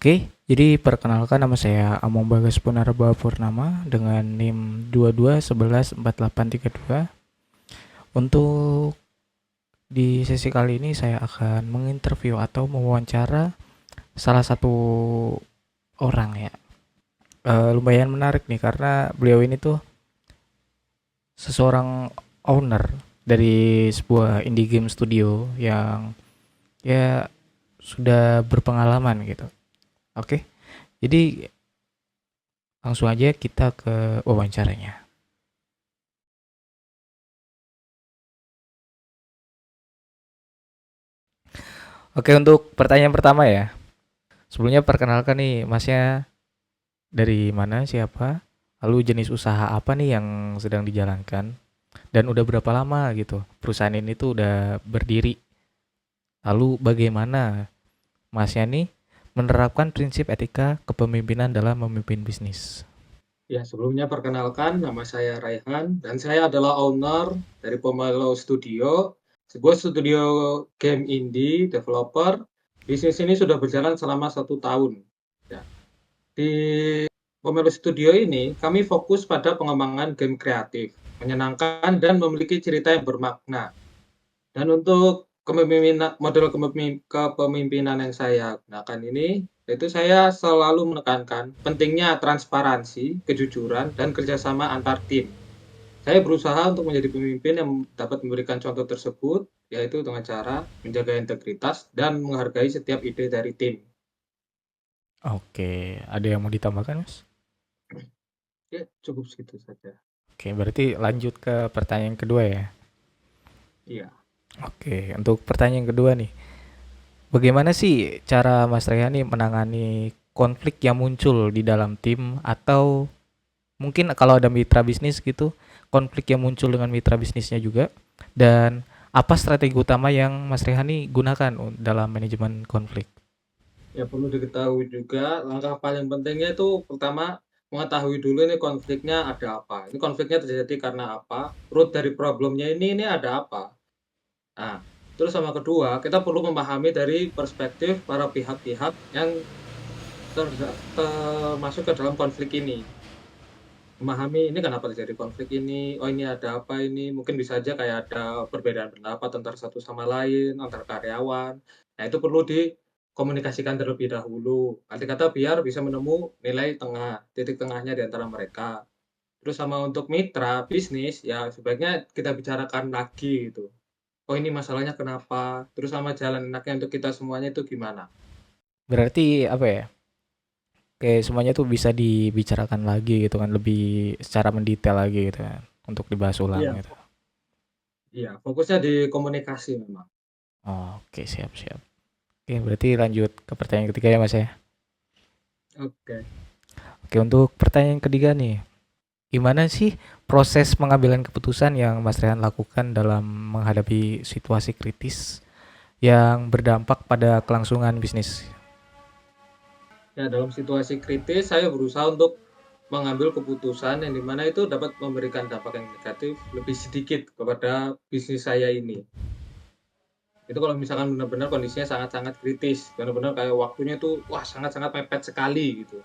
Oke, jadi perkenalkan nama saya Among Bagas Punarba Purnama dengan NIM 22114832. Untuk di sesi kali ini saya akan menginterview atau mewawancara salah satu orang ya. Lumayan menarik nih karena beliau ini tuh seseorang owner dari sebuah indie game studio yang ya sudah berpengalaman gitu. Oke, jadi langsung aja kita ke wawancaranya. Oke, untuk pertanyaan pertama ya. Sebelumnya perkenalkan nih, masnya dari mana, siapa, lalu jenis usaha apa nih yang sedang dijalankan, dan udah berapa lama gitu perusahaan ini tuh udah berdiri. Lalu bagaimana masnya nih menerapkan prinsip etika kepemimpinan dalam memimpin bisnis. Ya, sebelumnya perkenalkan, nama saya Raihan, dan saya adalah owner dari Pomelo Studio, sebuah studio game indie developer. Bisnis ini sudah berjalan selama 1 tahun. Ya, di Pomelo Studio ini, kami fokus pada pengembangan game kreatif, menyenangkan, dan memiliki cerita yang bermakna. Dan untuk model kepemimpinan yang saya gunakan ini, itu saya selalu menekankan pentingnya transparansi, kejujuran, dan kerjasama antar tim. Saya berusaha untuk menjadi pemimpin yang dapat memberikan contoh tersebut, yaitu dengan cara menjaga integritas dan menghargai setiap ide dari tim. Oke, ada yang mau ditambahkan, Mas? Ya, cukup segitu saja. Oke, berarti lanjut ke pertanyaan kedua ya. Iya. Oke, untuk pertanyaan kedua nih, bagaimana sih cara Mas Rehani menangani konflik yang muncul di dalam tim atau mungkin kalau ada mitra bisnis gitu, konflik yang muncul dengan mitra bisnisnya juga, dan apa strategi utama yang Mas Rehani gunakan dalam manajemen konflik? Ya, perlu diketahui juga, langkah paling pentingnya itu pertama mengetahui dulu ini konfliknya ada apa. Ini konfliknya terjadi karena apa? Root dari problemnya ini ada apa? Nah, terus sama kedua, kita perlu memahami dari perspektif para pihak-pihak yang termasuk ke dalam konflik ini. Memahami ini kenapa terjadi konflik ini, oh ini ada apa ini, mungkin bisa aja kayak ada perbedaan pendapat antara satu sama lain, antar karyawan. Nah, itu perlu dikomunikasikan terlebih dahulu. Arti kata biar bisa menemu nilai tengah, titik tengahnya di antara mereka. Terus sama untuk mitra bisnis, ya sebaiknya kita bicarakan lagi gitu. Oh ini masalahnya kenapa? Terus sama jalan enaknya untuk kita semuanya itu gimana? Berarti apa ya? Kayak semuanya tuh bisa dibicarakan lagi gitu kan, lebih secara mendetail lagi gitu kan, untuk dibahas ulang Iya, gitu. iya, fokusnya di komunikasi memang. Oke, siap siap. Oke, berarti lanjut ke pertanyaan ketiga ya Mas ya. Oke. Oke, untuk pertanyaan ketiga nih, gimana sih proses pengambilan keputusan yang Mas Rehan lakukan dalam menghadapi situasi kritis yang berdampak pada kelangsungan bisnis? Ya, dalam situasi kritis saya berusaha untuk mengambil keputusan yang dimana itu dapat memberikan dampak yang negatif lebih sedikit kepada bisnis saya ini. Itu kalau misalkan benar-benar kondisinya sangat-sangat kritis, benar-benar kayak waktunya tuh wah sangat-sangat mepet sekali gitu.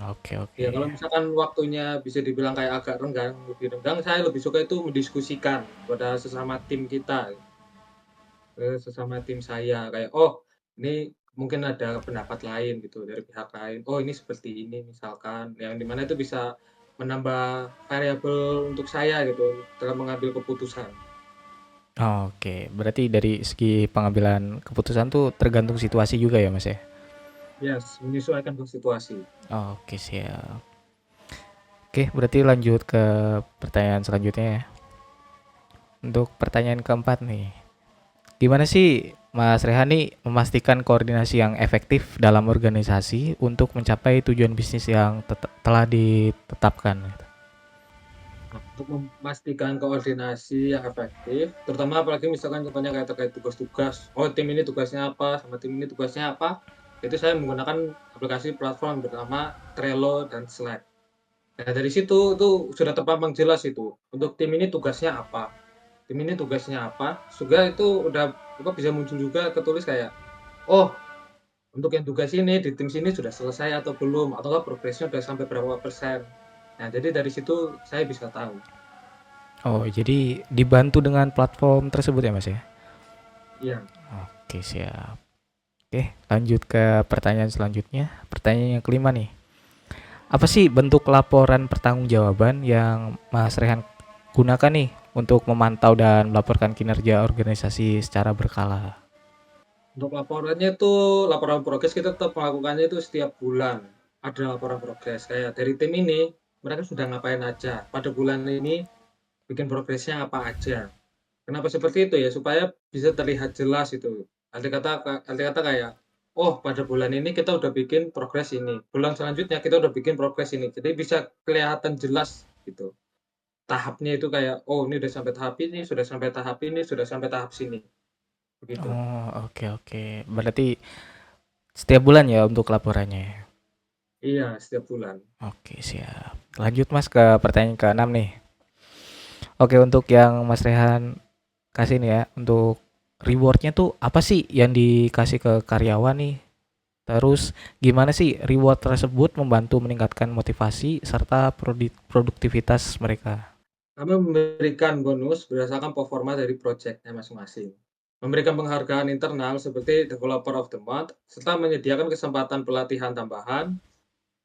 Oke Ya oke. kalau misalkan waktunya bisa dibilang kayak agak renggang, lebih renggang, saya lebih suka itu mendiskusikan pada sesama tim kita, sesama tim saya kayak oh ini mungkin ada pendapat lain gitu dari pihak lain. Oh ini seperti ini misalkan, yang dimana itu bisa menambah variabel untuk saya gitu dalam mengambil keputusan. Oke, berarti dari segi pengambilan keputusan tuh tergantung situasi juga ya Mas ya? Yes, menyesuaikan ke situasi. Oke, siap. Oke, berarti lanjut ke pertanyaan selanjutnya ya. Untuk pertanyaan keempat nih, gimana sih Mas Rehani memastikan koordinasi yang efektif dalam organisasi untuk mencapai tujuan bisnis yang telah ditetapkan? Nah, untuk memastikan koordinasi yang efektif, terutama apalagi misalkan contohnya kayak terkait tugas-tugas, oh tim ini tugasnya apa, sama tim ini tugasnya apa, itu saya menggunakan aplikasi platform bernama Trello dan Slack. Nah dari situ tuh sudah terpampang jelas itu, untuk tim ini tugasnya apa, tim ini tugasnya apa, juga itu udah bisa muncul juga ketulis kayak, oh untuk yang tugas ini di tim sini sudah selesai atau belum, ataukah progresnya sudah sampai berapa persen. Nah, jadi dari situ saya bisa tahu. Oh, jadi dibantu dengan platform tersebut ya, Mas ya? Iya, Oke, siap. Oke, lanjut ke pertanyaan selanjutnya. Pertanyaan yang kelima nih. Apa sih bentuk laporan pertanggungjawaban yang Mas Rehan gunakan nih untuk memantau dan melaporkan kinerja organisasi secara berkala? untuk laporannya itu laporan progres kita tetap melakukannya itu setiap bulan. Ada laporan progres kayak dari tim ini mereka sudah ngapain aja. Pada bulan ini bikin progresnya apa aja. Kenapa seperti itu ya? Supaya bisa terlihat jelas itu. Arti kata kayak, oh pada bulan ini kita udah bikin progres ini. Bulan selanjutnya kita udah bikin progres ini. Jadi bisa kelihatan jelas gitu. Tahapnya itu kayak, oh ini udah sampai tahap ini, sudah sampai tahap ini, sudah sampai tahap sini. Begitu. Oh, oke oke. Berarti setiap bulan ya untuk laporannya. Iya, setiap bulan. Oke, siap. Lanjut Mas ke pertanyaan ke-6 nih. Oke, untuk yang Mas Rehan kasih nih ya, untuk rewardnya tuh apa sih yang dikasih ke karyawan nih? Terus gimana sih reward tersebut membantu meningkatkan motivasi serta produktivitas mereka? Kami memberikan bonus berdasarkan performa dari proyeknya masing-masing. Memberikan penghargaan internal seperti Developer of the Month, serta menyediakan kesempatan pelatihan tambahan.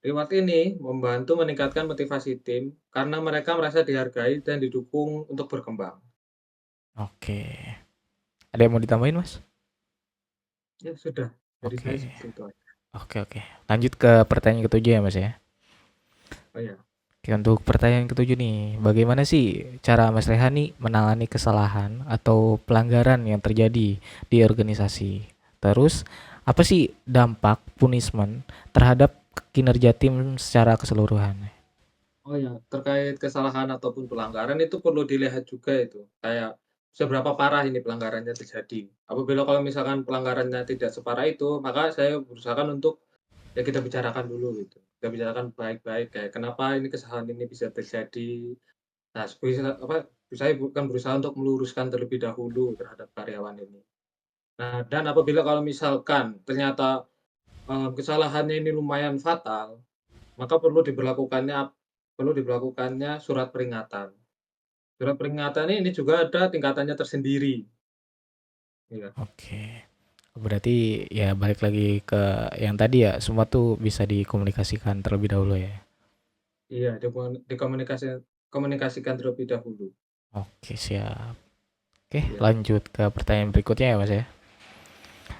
Reward ini membantu meningkatkan motivasi tim karena mereka merasa dihargai dan didukung untuk berkembang. Oke. Ada yang mau ditambahin, Mas? Ya sudah, dari saya Oke. seperti itu aja. Oke, oke. Lanjut ke pertanyaan ketujuh ya, Mas ya. Oh ya, Oke, untuk pertanyaan ketujuh nih, bagaimana sih cara Mas Rehan nih menangani kesalahan atau pelanggaran yang terjadi di organisasi? Terus, apa sih dampak punishment terhadap kinerja tim secara keseluruhan? oh ya, terkait kesalahan ataupun pelanggaran itu perlu dilihat juga itu, kayak seberapa parah ini pelanggarannya terjadi. Apabila kalau misalkan pelanggarannya tidak separah itu, maka saya berusahakan untuk ya kita bicarakan dulu gitu. Kita bicarakan baik-baik kayak kenapa ini kesalahan ini bisa terjadi. Nah, saya bukan berusaha untuk meluruskan terlebih dahulu terhadap karyawan ini. Nah, dan apabila kalau misalkan ternyata, kesalahannya ini lumayan fatal, maka perlu diberlakukannya surat peringatan. Surat peringatan ini juga ada tingkatannya tersendiri, iya. Oke. Berarti ya balik lagi ke yang tadi ya, semua tuh bisa dikomunikasikan terlebih dahulu ya. Iya, komunikasikan terlebih dahulu. Oke, siap. Oke, Iya, lanjut ke pertanyaan berikutnya ya, Mas ya.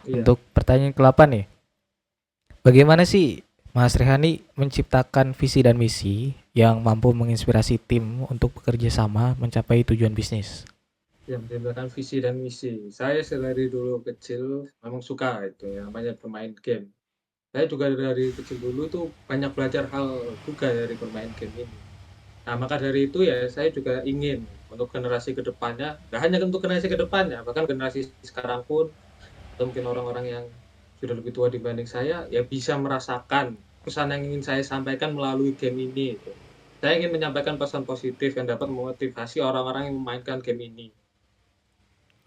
iya. Untuk pertanyaan ke-8 nih. Bagaimana sih Mas Rehani menciptakan visi dan misi yang mampu menginspirasi tim untuk bekerja sama mencapai tujuan bisnis? Yang menciptakan visi dan misi. Saya dari dulu kecil memang suka itu yang namanya bermain game. Saya juga dari kecil dulu tuh banyak belajar hal juga dari bermain game ini. Nah, maka dari itu ya saya juga ingin untuk generasi ke depannya, nggak hanya untuk generasi ke depannya, bahkan generasi sekarang pun, atau mungkin orang-orang yang sudah lebih tua dibanding saya, ya bisa merasakan pesan yang ingin saya sampaikan melalui game ini. Gitu. Saya ingin menyampaikan pesan positif yang dapat memotivasi orang-orang yang memainkan game ini.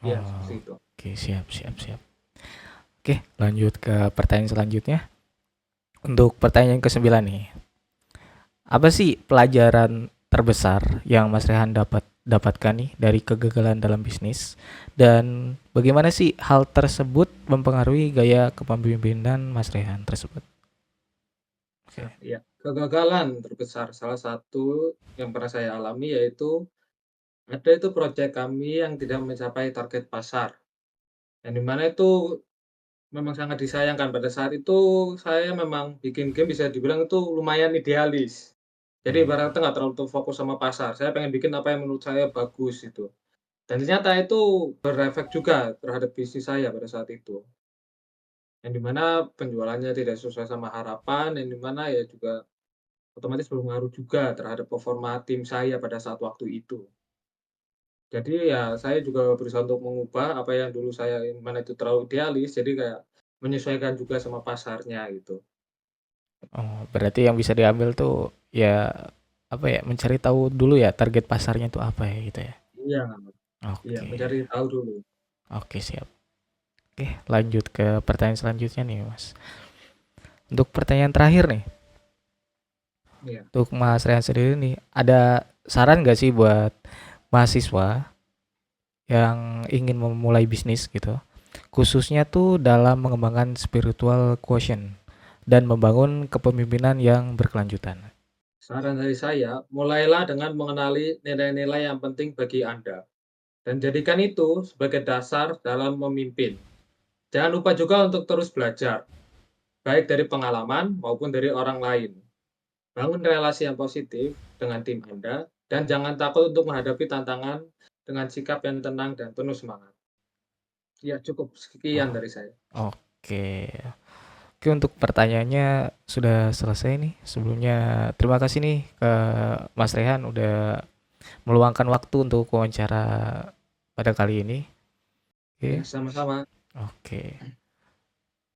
Ya, seperti Oh, itu. oke, siap, siap, siap. Oke, lanjut ke pertanyaan selanjutnya. Untuk pertanyaan ke-9 nih. Apa sih pelajaran terbesar yang Mas Rehan dapatkan nih dari kegagalan dalam bisnis dan bagaimana sih hal tersebut mempengaruhi gaya kepemimpinan Mas Rehan tersebut? Nah, Oke. ya. Kegagalan terbesar salah satu yang pernah saya alami yaitu ada itu proyek kami yang tidak mencapai target pasar. Yang di mana itu memang sangat disayangkan pada saat itu saya memang bikin game bisa dibilang itu lumayan idealis. Jadi Hmm. ibaratnya nggak terlalu fokus sama pasar, saya pengen bikin apa yang menurut saya bagus itu. Dan ternyata itu berefek juga terhadap bisnis saya pada saat itu. Yang di mana penjualannya tidak sesuai sama harapan, yang di mana ya juga otomatis berpengaruh juga terhadap performa tim saya pada saat waktu itu. Jadi ya saya juga berusaha untuk mengubah apa yang dulu saya mana itu terlalu idealis, jadi kayak menyesuaikan juga sama pasarnya gitu. Oh, berarti yang bisa diambil tuh ya apa ya, mencari tahu dulu ya target pasarnya tuh apa ya gitu ya. Iya, iya, Oke. mencari tahu dulu. Oke, siap. Oke, lanjut ke pertanyaan selanjutnya nih, Mas. Untuk pertanyaan terakhir nih, Iya. untuk Mas Rehan sendiri nih, ada saran nggak sih buat mahasiswa yang ingin memulai bisnis gitu, khususnya tuh dalam mengembangkan spiritual quotient dan membangun kepemimpinan yang berkelanjutan? Saran dari saya, mulailah dengan mengenali nilai-nilai yang penting bagi Anda dan jadikan itu sebagai dasar dalam memimpin. Jangan lupa juga untuk terus belajar, baik dari pengalaman maupun dari orang lain. Bangun relasi yang positif dengan tim Anda dan jangan takut untuk menghadapi tantangan dengan sikap yang tenang dan penuh semangat. Ya, cukup sekian Oh, dari saya. oke. Oke, untuk pertanyaannya sudah selesai nih. Sebelumnya terima kasih nih ke Mas Rehan udah meluangkan waktu untuk wawancara pada kali ini. Ya, Oke, sama-sama. oke.